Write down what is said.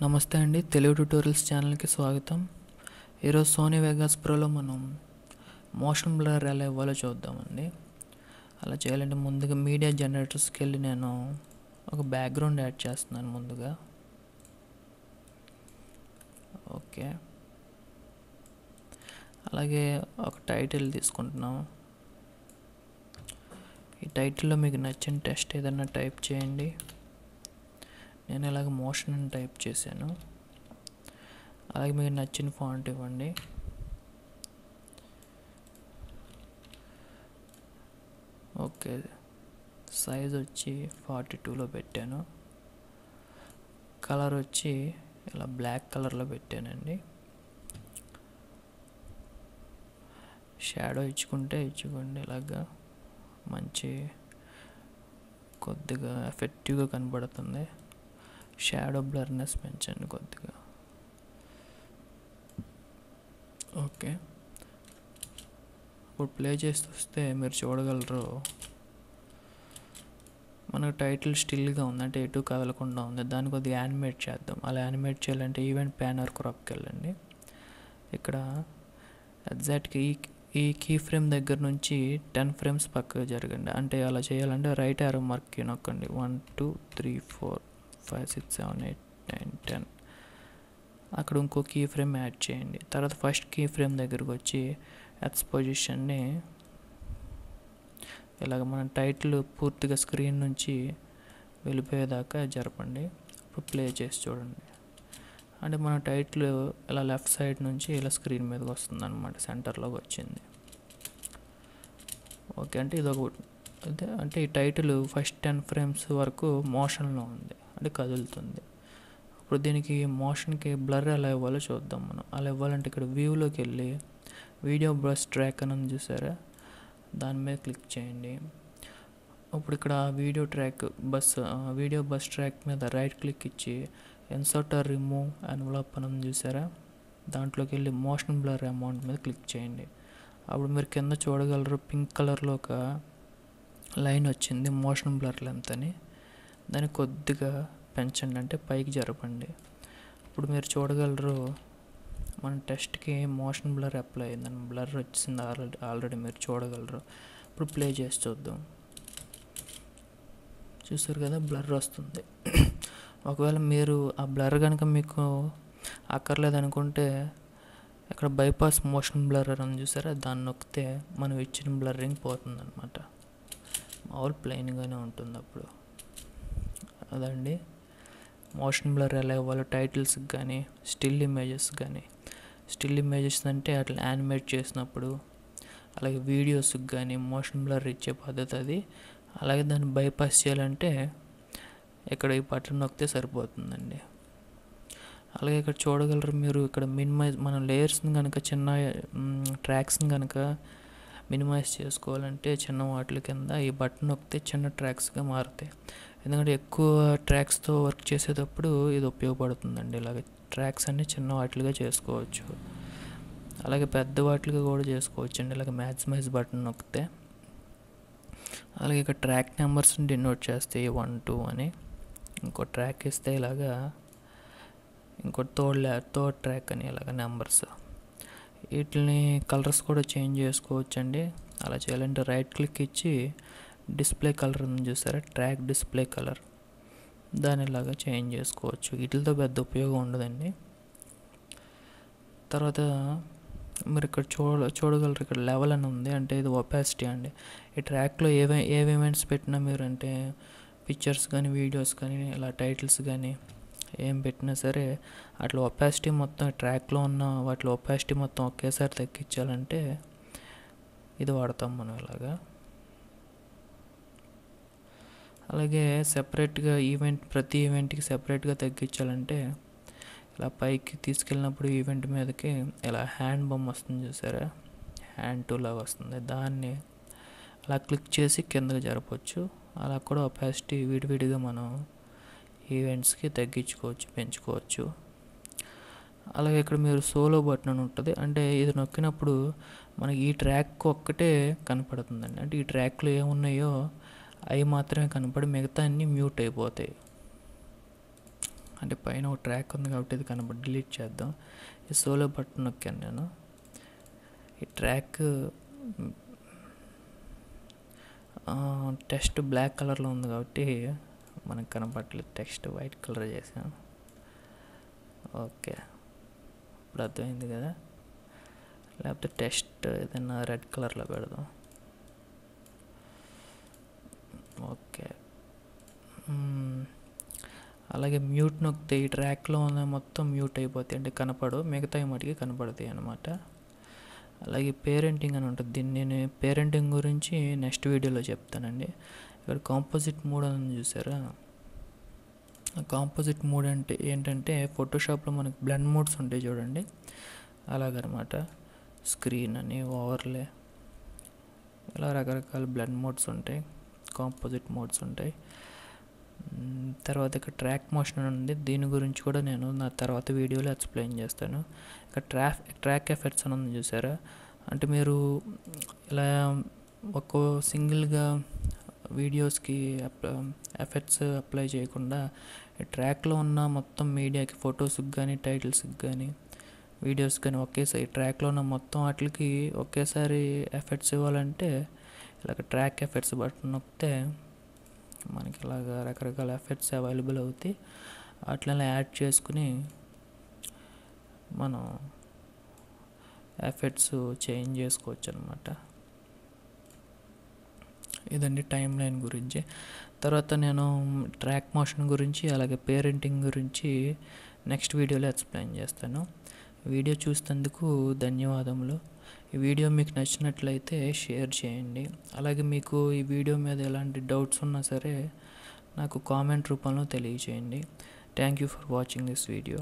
నమస్తే అండి, తెలుగు ట్యూటోరియల్స్ ఛానల్కి స్వాగతం. ఈరోజు సోనీ వెగాస్ ప్రోలో మనం మోషన్ బ్లర్ ఎలా ఇవ్వాలో చూద్దామండి. అలా చేయాలంటే ముందుగా మీడియా జనరేటర్స్కి వెళ్ళి నేను ఒక బ్యాక్గ్రౌండ్ యాడ్ చేస్తున్నాను ముందుగా. ఓకే, అలాగే ఒక టైటిల్ తీసుకుంటున్నాం. ఈ టైటిల్లో మీకు నచ్చిన టెక్స్ట్ ఏదైనా టైప్ చేయండి. నేను ఇలాగ మోషన్ అని టైప్ చేశాను. అలాగే మీకు నచ్చిన ఫాంట్ ఇవ్వండి. ఓకే, సైజ్ వచ్చి 42లో పెట్టాను. కలర్ వచ్చి ఇలా బ్లాక్ కలర్లో పెట్టానండి. షాడో ఇచ్చుకోండి, ఇలాగా మంచి కొద్దిగా ఎఫెక్టివ్గా కనబడుతుంది. షాడో బ్లర్నెస్ పెంచండి కొద్దిగా. ఓకే, ఇప్పుడు ప్లే చేసి వస్తే మీరు చూడగలరు, మనకు టైటిల్ స్టిల్గా ఉంది, అంటే ఎటు కదలకుండా ఉంది. దాన్ని కొద్దిగా యానిమేట్ చేద్దాం. అలా యానిమేట్ చేయాలంటే ఈవెంట్ ప్యానర్ క్రాప్కి వెళ్ళండి. ఇక్కడ ఎగ్జాక్ట్గా ఈ కీ ఫ్రేమ్ దగ్గర నుంచి 10 ఫ్రేమ్స్ పక్కకు జరగండి. అంటే అలా చేయాలంటే రైట్ యారో మార్క్ నొక్కండి. 1 2 3 4 5 6 7 8 9 10. అక్కడ ఇంకో కీ ఫ్రేమ్ యాడ్ చేయండి. తర్వాత ఫస్ట్ కీ ఫ్రేమ్ దగ్గరకు వచ్చి ఎక్స్ పొజిషన్ని ఇలాగ మన టైటిల్ పూర్తిగా స్క్రీన్ నుంచి వెళ్ళిపోయేదాకా జరపండి. ఇప్పుడు ప్లే చేసి చూడండి. అంటే మన టైటిల్ ఇలా లెఫ్ట్ సైడ్ నుంచి ఇలా స్క్రీన్ మీదకి వస్తుంది అనమాట, సెంటర్లోకి వచ్చింది. ఓకే, అంటే ఇదొక అదే, అంటే ఈ టైటిల్ ఫస్ట్ 10 ఫ్రేమ్స్ వరకు మోషన్లో ఉంది, అంటే కదులుతుంది. ఇప్పుడు దీనికి మోషన్కి బ్లర్ ఎలా ఇవ్వాలో చూద్దాం మనం. అలా ఇవ్వాలంటే ఇక్కడ వ్యూలోకి వెళ్ళి వీడియో బస్ ట్రాక్ అని చూసారా, దాని మీద క్లిక్ చేయండి. ఇప్పుడు ఇక్కడ వీడియో బస్ ట్రాక్ మీద రైట్ క్లిక్ ఇచ్చి ఇన్సర్ట్ ఆర్ రిమూవ్ ఎన్వలప్ అని చూసారా, దాంట్లోకి వెళ్ళి మోషన్ బ్లర్ అమౌంట్ మీద క్లిక్ చేయండి. అప్పుడు మీరు కింద చూడగలరు, పింక్ కలర్లో ఒక లైన్ వచ్చింది, మోషన్ బ్లర్ లెంత్ అని. దాన్ని కొద్దిగా పెంచండి, అంటే పైకి జరపండి. ఇప్పుడు మీరు చూడగలరు, మన టెస్ట్కి మోషన్ బ్లర్ అప్లై అయిందని బ్లర్ వచ్చింది ఆల్రెడీ మీరు చూడగలరు. ఇప్పుడు ప్లే చేసి చూద్దాం. చూసారు కదా, బ్లర్ వస్తుంది. ఒకవేళ మీరు ఆ బ్లర్ కనుక మీకు అక్కర్లేదనుకుంటే ఇక్కడ బైపాస్ మోషన్ బ్లర్ అని చూసారా, దాన్ని నొక్కితే మనం ఇచ్చిన బ్లర్రింగ్ పోతుంది అనమాట. మామూలు ప్లెయిన్గానే ఉంటుంది అప్పుడు. అదండి మోషన్ బ్లర్ ఎలా ఇవ్వాలో టైటిల్స్కి కానీ స్టిల్ ఇమేజెస్ అంటే అట్లా యానిమేట్ చేసినప్పుడు, అలాగే వీడియోస్కి కానీ మోషన్ బ్లర్ ఇచ్చే పద్ధతి అది. అలాగే దాన్ని బైపాస్ చేయాలంటే ఇక్కడ ఈ బటన్ నొక్కితే సరిపోతుందండి. అలాగే ఇక్కడ చూడగలరు మీరు, ఇక్కడ మన లేయర్స్ని కనుక చిన్న ట్రాక్స్ని కనుక మినిమైజ్ చేసుకోవాలంటే చిన్న వాటి కింద ఈ బటన్ నొక్కితే చిన్న ట్రాక్స్గా మారుతాయి. ఎందుకంటే ఎక్కువ ట్రాక్స్తో వర్క్ చేసేటప్పుడు ఇది ఉపయోగపడుతుందండి. ఇలాగ ట్రాక్స్ అన్నీ చిన్న వాటిగా చేసుకోవచ్చు, అలాగే పెద్ద వాటిగా కూడా చేసుకోవచ్చు అండి, ఇలాగ మ్యాక్సిమైజ్ బటన్ నొక్కితే. అలాగే ఇక్కడ ట్రాక్ నెంబర్స్ని డినోట్ చేస్తే 1 2 అని, ఇంకో ట్రాక్ ఇస్తే ఇలాగా, ఇంకో థర్డ్ ట్రాక్ అని ఇలాగ నెంబర్స్. వీటిని కలర్స్ కూడా చేంజ్ చేసుకోవచ్చు అండి. అలా చేయాలంటే రైట్ క్లిక్ ఇచ్చి డిస్ప్లే కలర్ అని చూసారా, ట్రాక్ డిస్ప్లే కలర్, దాని ఇలాగా చేంజ్ చేసుకోవచ్చు. వీటితో పెద్ద ఉపయోగం ఉండదండి. తర్వాత మీరు ఇక్కడ చూడగలరు, ఇక్కడ లెవెల్ అని ఉంది, అంటే ఇది ఒపాసిటీ అండి. ఈ ట్రాక్లో ఏ ఈవెంట్స్ పెట్టినా మీరు, అంటే పిక్చర్స్ కానీ వీడియోస్ కానీ ఇలా టైటిల్స్ కానీ ఏం పెట్టినా సరే, అట్లా ఒపాసిటీ మొత్తం ట్రాక్లో ఉన్న వాటిలో ఒపాసిటీ మొత్తం ఒకేసారి తగ్గించాలంటే ఇది వాడతాం మనం ఇలాగా. అలాగే సెపరేట్గా ప్రతి ఈవెంట్కి సెపరేట్గా తగ్గించాలంటే ఇలా పైకి తీసుకెళ్ళినప్పుడు ఈవెంట్ మీదకి ఇలా హ్యాండ్ బొమ్మ వస్తుంది చూసారా, హ్యాండ్ టూ లాగా వస్తుంది, దాన్ని అలా క్లిక్ చేసి కిందకి జరపవచ్చు. అలా కూడా ఒపాసిటీ విడివిడిగా మనం ఈవెంట్స్కి తగ్గించుకోవచ్చు, పెంచుకోవచ్చు. అలాగే ఇక్కడ మీరు సోలో బటన్ అని ఉంటుంది, అంటే ఇది నొక్కినప్పుడు మనకి ఈ ట్రాక్ ఒక్కటే కనపడుతుందండి. అంటే ఈ ట్రాక్లో ఏమున్నాయో అవి మాత్రమే కనపడి మిగతా అన్నీ మ్యూట్ అయిపోతాయి. అంటే పైన ఒక ట్రాక్ ఉంది కాబట్టి ఇది డిలీట్ చేద్దాం. ఈ సోలో బటన్ నొక్కాను నేను. ఈ ట్రాక్ టెక్స్ట్ బ్లాక్ కలర్లో ఉంది కాబట్టి మనకు కనపడలేదు, టెక్స్ట్ వైట్ కలర్ చేసాను. ఓకే, ఇప్పుడు అర్థమైంది కదా. లేకపోతే టెక్స్ట్ ఏదైనా రెడ్ కలర్లో పెడదాం. ఓకే, అలాగే మ్యూట్ నొక్కితే ఈ ట్రాక్లో ఉన్న మొత్తం మ్యూట్ అయిపోతాయి, అంటే కనపడవు, మిగతాయి మటుకి కనపడతాయి అన్నమాట. అలాగే పేరెంటింగ్ అని ఉంటుంది, దీన్ని నేను పేరెంటింగ్ గురించి నెక్స్ట్ వీడియోలో చెప్తానండి. ఇక్కడ కాంపోజిట్ మోడ్ అని చూసారా, కాంపోజిట్ మోడ్ అంటే ఏంటంటే ఫోటోషాప్లో మనకి బ్లెండ్ మోడ్స్ ఉంటాయి చూడండి, అలాగనమాట. స్క్రీన్ అని, ఓవర్లే, ఇలా రకరకాల బ్లెండ్ మోడ్స్ ఉంటాయి, కాంపోజిట్ మోడ్స్ ఉంటాయి. తర్వాత ఇక్కడ ట్రాక్ మోషన్ ఉంది, దీని గురించి కూడా నేను నా తర్వాత వీడియోలో ఎక్స్ప్లెయిన్ చేస్తాను. ఇక్కడ ట్రాక్ ఎఫెక్ట్స్ అని ఉంది చూసారా, అంటే మీరు ఇలా ఒక్కో సింగిల్గా వీడియోస్కి ఎఫెక్ట్స్ అప్లై చేయకుండా ట్రాక్లో ఉన్న మొత్తం మీడియాకి, ఫొటోస్కి కానీ, టైటిల్స్కి కానీ, వీడియోస్ కానీ ఒకేసారి ట్రాక్లో ఉన్న మొత్తం వాటికి ఒకేసారి ఎఫెక్ట్స్ ఇవ్వాలంటే ఇలాగ ట్రాక్ ఎఫెక్ట్స్ బటన్ నొక్కితే మనకి ఇలాగ రకరకాల ఎఫెక్ట్స్ అవైలబుల్ అవుతాయి. వాటిని యాడ్ చేసుకుని మనం ఎఫెక్ట్స్ చేంజ్ చేసుకోవచ్చు అనమాట. ఇదండి టైం లైన్ గురించి. తర్వాత నేను ట్రాక్ మోషన్ గురించి అలాగే పేరెంటింగ్ గురించి నెక్స్ట్ వీడియోలో ఎక్స్ప్లెయిన్ చేస్తాను. వీడియో చూసినందుకు ధన్యవాదములు. ఈ వీడియో మీకు నచ్చినట్లయితే షేర్ చేయండి. అలాగే మీకు ఈ వీడియో మీద ఎలాంటి డౌట్స్ ఉన్నా సరే నాకు కామెంట్ రూపంలో తెలియజేయండి. Thank you for watching this video.